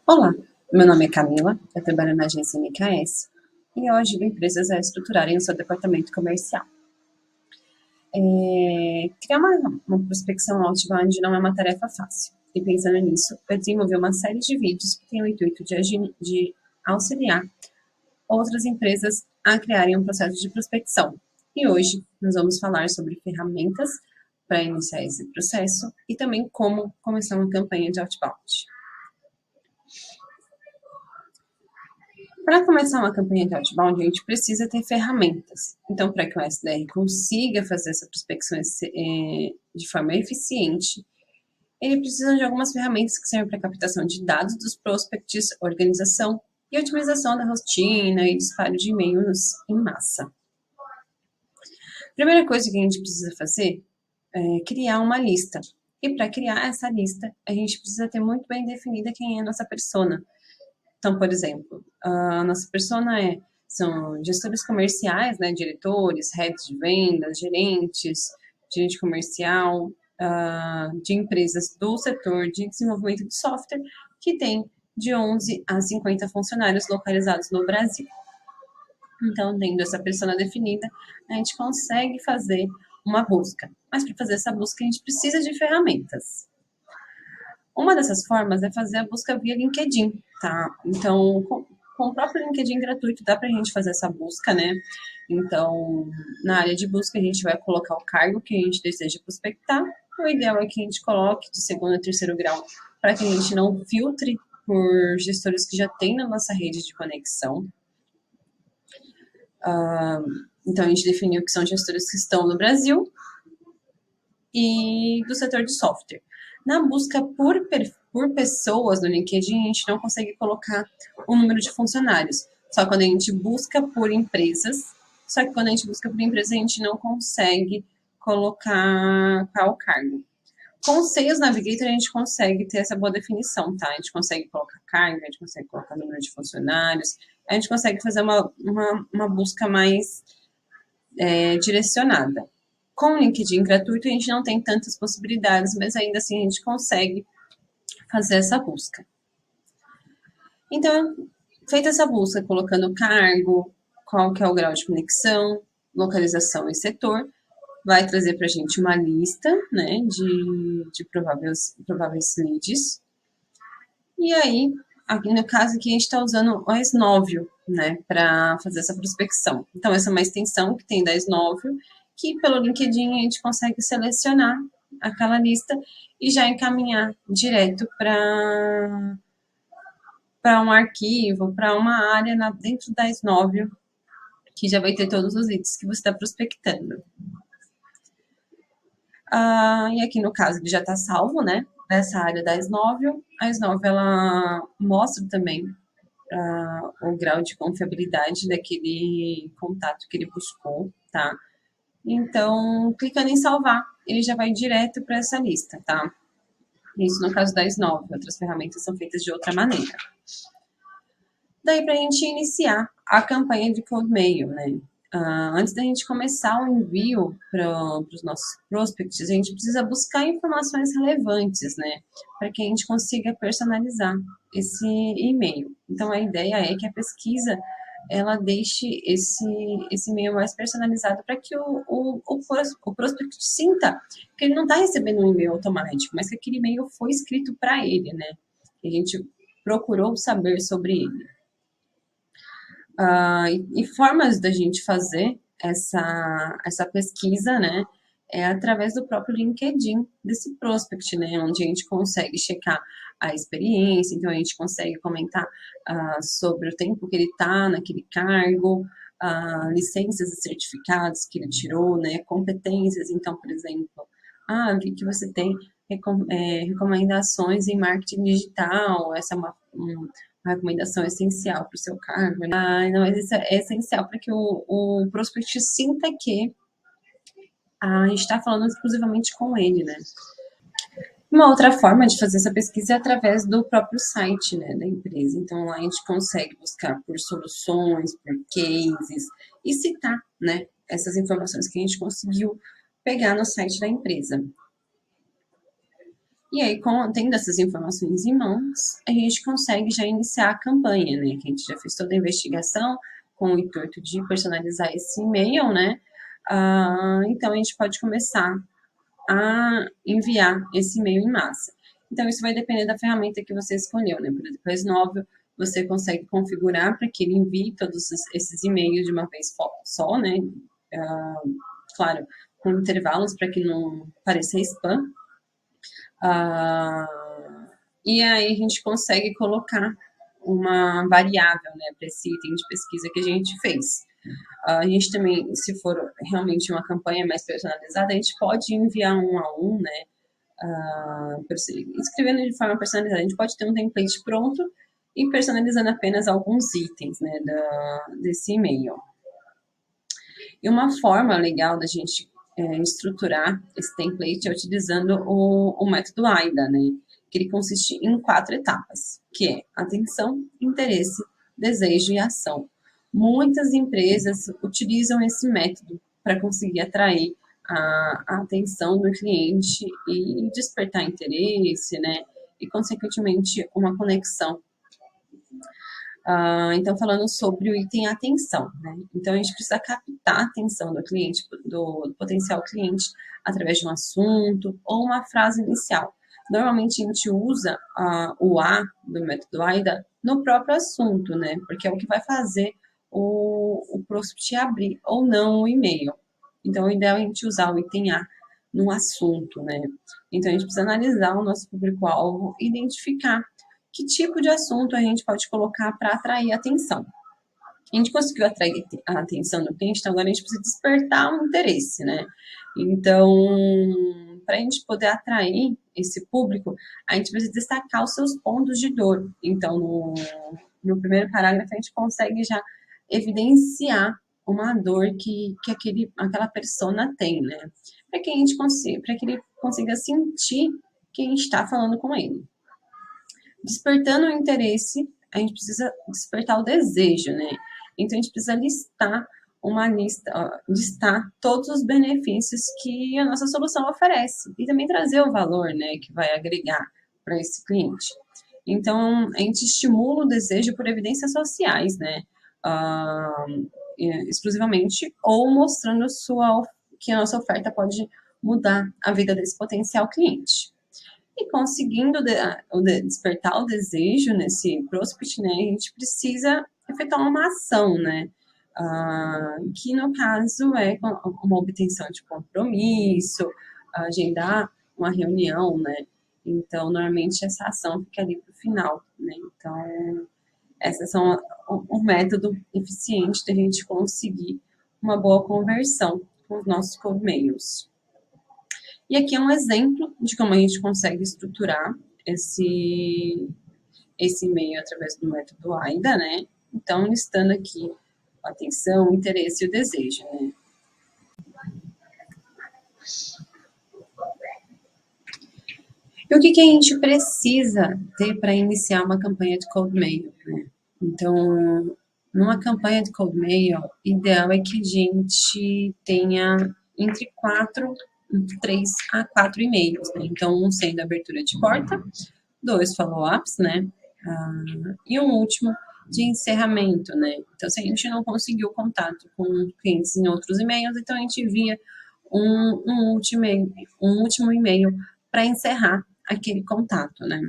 Olá, meu nome é Camila, eu trabalho na agência NKS e eu ajudo empresas a estruturarem o seu departamento comercial. Criar uma prospecção outbound não é uma tarefa fácil, e pensando nisso, eu desenvolvi uma série de vídeos que tem o intuito de auxiliar outras empresas a criarem um processo de prospecção. E hoje nós vamos falar sobre ferramentas para iniciar esse processo e também como começar uma campanha de outbound. Para começar uma campanha de outbound, a gente precisa ter ferramentas. Então, para que o SDR consiga fazer essa prospecção de forma eficiente, ele precisa de algumas ferramentas que servem para captação de dados dos prospects, organização e otimização da rotina e disparo de e-mails em massa. A primeira coisa que a gente precisa fazer é criar uma lista. E para criar essa lista, a gente precisa ter muito bem definida quem é a nossa persona. Então, por exemplo, a nossa persona são gestores comerciais, né, diretores, heads de vendas, gerente comercial, de empresas do setor de desenvolvimento de software, que tem de 11 a 50 funcionários localizados no Brasil. Então, tendo essa persona definida, a gente consegue fazer uma busca. Mas para fazer essa busca, a gente precisa de ferramentas. Uma dessas formas é fazer a busca via LinkedIn, tá? Então, com o próprio LinkedIn gratuito, dá pra gente fazer essa busca, né? Então, na área de busca, a gente vai colocar o cargo que a gente deseja prospectar. O ideal é que a gente coloque de segundo a terceiro grau, para que a gente não filtre por gestores que já tem na nossa rede de conexão. Então, a gente definiu que são gestores que estão no Brasil e do setor de software. Na busca por pessoas no LinkedIn, a gente não consegue colocar o número de funcionários. Só quando a gente busca por empresas, só que quando a gente busca por empresa, a gente não consegue colocar qual o cargo. Com o Sales Navigator, a gente consegue ter essa boa definição, tá? A gente consegue colocar cargo, a gente consegue colocar número de funcionários, a gente consegue fazer uma busca mais direcionada. Com o LinkedIn gratuito, a gente não tem tantas possibilidades, mas ainda assim a gente consegue fazer essa busca. Então, feita essa busca, colocando cargo, qual que é o grau de conexão, localização e setor, vai trazer para a gente uma lista, né, de prováveis leads. E aí, aqui no caso aqui, a gente está usando o Snovio, né, para fazer essa prospecção. Então, essa é uma extensão que tem da Snovio, que pelo LinkedIn a gente consegue selecionar aquela lista e já encaminhar direto para um arquivo, para uma área dentro da Snovio, que já vai ter todos os leads que você está prospectando. E aqui no caso ele já está salvo, né, nessa área da Snovio. A Snovio, ela mostra também o grau de confiabilidade daquele contato que ele buscou, tá? Então, clicando em salvar, ele já vai direto para essa lista, tá? Isso no caso da Snovio, outras ferramentas são feitas de outra maneira. Daí, para a gente iniciar a campanha de cold mail, né? Antes da gente começar o envio para os nossos prospects, a gente precisa buscar informações relevantes, né? Para que a gente consiga personalizar esse e-mail. Então, a ideia é que a pesquisa ela deixe esse e-mail mais personalizado para que o prospect sinta que ele não está recebendo um e-mail automático, mas que aquele e-mail foi escrito para ele, né? Que a gente procurou saber sobre ele. E formas da gente fazer essa pesquisa, né, é através do próprio LinkedIn desse prospect, né, onde a gente consegue checar a experiência, então a gente consegue comentar sobre o tempo que ele está naquele cargo, licenças e certificados que ele tirou, né, competências, então, por exemplo, vi que você tem recomendações em marketing digital, essa é uma recomendação essencial para o seu cargo, né? Não, mas isso é essencial para que o prospect sinta que a gente está falando exclusivamente com ele, né? Uma outra forma de fazer essa pesquisa é através do próprio site, né, da empresa. Então, lá a gente consegue buscar por soluções, por cases e citar, né, essas informações que a gente conseguiu pegar no site da empresa. E aí, tendo essas informações em mãos, a gente consegue já iniciar a campanha, né? Que a gente já fez toda a investigação com o intuito de personalizar esse e-mail, né? Então, a gente pode começar a enviar esse e-mail em massa. Então, isso vai depender da ferramenta que você escolheu, né? Por exemplo, o Snowball, você consegue configurar para que ele envie todos esses e-mails de uma vez só, né? Claro, com intervalos para que não pareça spam. E aí a gente consegue colocar uma variável, né, para esse item de pesquisa que a gente fez. A gente também, se for realmente uma campanha mais personalizada, a gente pode enviar um a um, né, escrevendo de forma personalizada. A gente pode ter um template pronto e personalizando apenas alguns itens, né, desse e-mail. E uma forma legal da gente estruturar esse template é utilizando o método AIDA, né? Que ele consiste em 4 etapas, que é atenção, interesse, desejo e ação. Muitas empresas utilizam esse método para conseguir atrair a atenção do cliente e despertar interesse, né? E, consequentemente, uma conexão. Então, falando sobre o item atenção, né? Então, a gente precisa captar a atenção do cliente, do potencial cliente, através de um assunto ou uma frase inicial. Normalmente, a gente usa o A do método AIDA no próprio assunto, né? Porque é o que vai fazer o prospect abrir ou não o e-mail. Então, o ideal é a gente usar o item A no assunto, né? Então, a gente precisa analisar o nosso público-alvo, identificar que tipo de assunto a gente pode colocar para atrair atenção. A gente conseguiu atrair a atenção do cliente, então agora a gente precisa despertar um interesse, né? Então, para a gente poder atrair esse público, a gente precisa destacar os seus pontos de dor. Então, no primeiro parágrafo, a gente consegue já evidenciar uma dor que aquela persona tem, né? Para que ele consiga sentir que a gente está falando com ele. Despertando o interesse, a gente precisa despertar o desejo, né? Então, a gente precisa listar todos os benefícios que a nossa solução oferece e também trazer o valor, né, que vai agregar para esse cliente. Então, a gente estimula o desejo por evidências sociais, né, exclusivamente, ou mostrando que a nossa oferta pode mudar a vida desse potencial cliente. E conseguindo despertar o desejo nesse prospect, né, a gente precisa efetuar uma ação, né, que no caso é uma obtenção de compromisso, agendar uma reunião, né, então normalmente essa ação fica ali para o final, né, então essas são o método eficiente da gente conseguir uma boa conversão com os nossos cold mails. E aqui é um exemplo de como a gente consegue estruturar esse e-mail através do método AIDA, né? Então, listando aqui a atenção, o interesse e o desejo, né? E o que a gente precisa ter para iniciar uma campanha de cold mail, né? Então, numa campanha de cold mail, ideal é que a gente tenha entre 3 a 4 e-mails, né? Então, um sendo abertura de porta, 2 follow-ups, né? E um último de encerramento, né? Então, se a gente não conseguiu contato com clientes em outros e-mails, então a gente envia um último e-mail para encerrar aquele contato, né?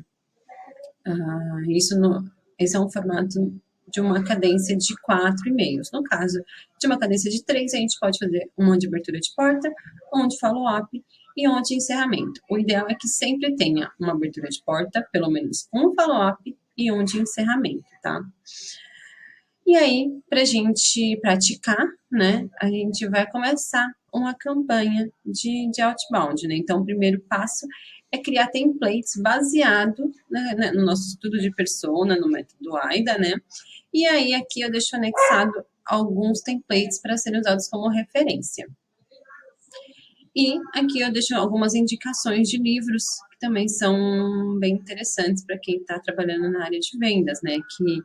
Esse é um formato de uma cadência de 4 e-mails. No caso de uma cadência de 3, a gente pode fazer uma de abertura de porta, um de follow-up e um de encerramento. O ideal é que sempre tenha uma abertura de porta, pelo menos um follow-up e um de encerramento, tá? E aí, para a gente praticar, né, a gente vai começar uma campanha de outbound, né? Então, o primeiro passo é criar templates baseado, né, no nosso estudo de persona, no método AIDA, né? E aí, aqui eu deixo anexado alguns templates para serem usados como referência. E aqui eu deixo algumas indicações de livros que também são bem interessantes para quem está trabalhando na área de vendas, né? Que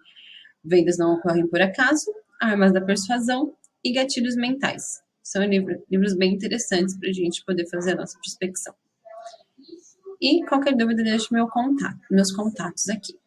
Vendas Não Ocorrem por Acaso, Armas da Persuasão e Gatilhos Mentais. São livros bem interessantes para a gente poder fazer a nossa prospecção. E qualquer dúvida, deixe meus contatos aqui.